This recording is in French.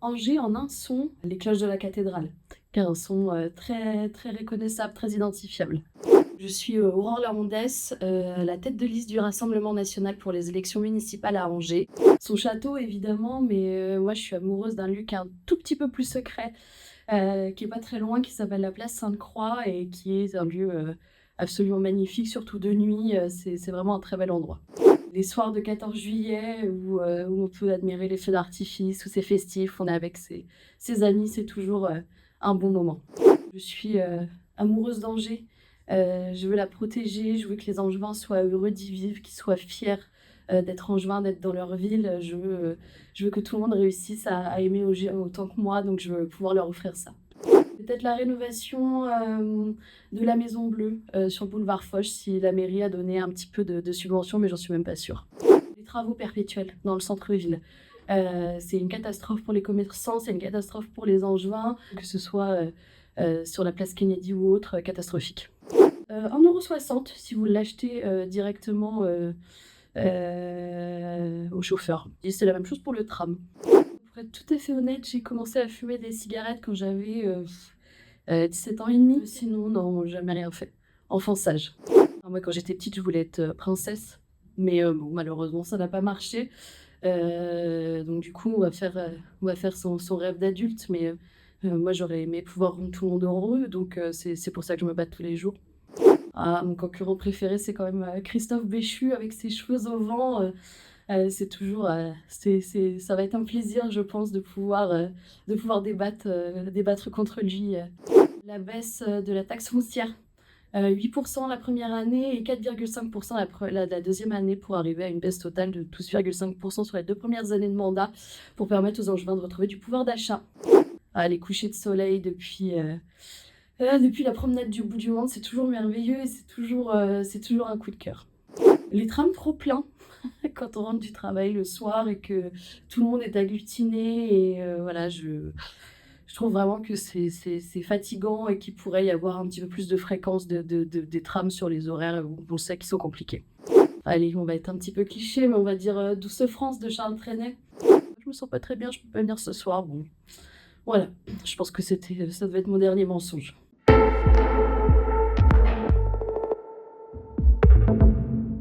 Angers en un son, les cloches de la cathédrale, qui est un son, très très reconnaissable, très identifiable. Je suis, Aurore Laondès, la tête de liste du Rassemblement national pour les élections municipales à Angers. Son château évidemment, mais moi je suis amoureuse d'un lieu qui est un tout petit peu plus secret, qui est pas très loin, qui s'appelle la place Sainte-Croix et qui est un lieu, absolument magnifique, surtout de nuit, c'est vraiment un très bel endroit. Les soirs de 14 juillet où on peut admirer les feux d'artifice, où c'est festif, on est avec ses amis, c'est toujours, un bon moment. Je suis, amoureuse d'Angers, je veux la protéger, je veux que les Angevins soient heureux d'y vivre, qu'ils soient fiers, d'être Angevins, d'être dans leur ville. Je veux que tout le monde réussisse à aimer Angers autant que moi, donc je veux pouvoir leur offrir ça. Peut-être la rénovation, de la Maison Bleue, sur le boulevard Foch, si la mairie a donné un petit peu de subventions, mais j'en suis même pas sûre. Les travaux perpétuels dans le centre-ville, c'est une catastrophe pour les commerçants, c'est une catastrophe pour les Angevins, que ce soit, sur la place Kennedy ou autre, catastrophique. 1,60 € si vous l'achetez, directement, au chauffeur et c'est la même chose pour le tram. Pour être tout à fait honnête, j'ai commencé à fumer des cigarettes quand j'avais, 17 ans et demi. Sinon non, jamais rien fait. Enfant sage. Enfin, moi quand j'étais petite, je voulais être, princesse, mais bon malheureusement ça n'a pas marché. Donc du coup on va faire son rêve d'adulte, mais moi j'aurais aimé pouvoir rendre tout le monde heureux, donc c'est pour ça que je me bats tous les jours. Ah, mon concurrent préféré, c'est quand même, Christophe Béchu avec ses cheveux au vent, c'est toujours, c'est ça va être un plaisir, je pense, de pouvoir débattre contre lui. La baisse, de la taxe foncière, 8 la première année et 4,5 la deuxième année pour arriver à une baisse totale de 12,5 sur les 2 premières années de mandat pour permettre aux Angevins de retrouver du pouvoir d'achat. Ah, les couchers de soleil depuis la promenade du bout du monde, c'est toujours merveilleux et c'est toujours un coup de cœur. Les trams trop pleins quand on rentre du travail le soir et que tout le monde est agglutiné et voilà, je trouve vraiment que c'est fatigant et qu'il pourrait y avoir un petit peu plus de fréquence des trams sur les horaires où on sait qu'ils sont compliqués. Allez, on va être un petit peu cliché, mais on va dire, Douce France de Charles Trenet. Je me sens pas très bien, je peux pas venir ce soir, bon, voilà, je pense que ça devait être mon dernier mensonge.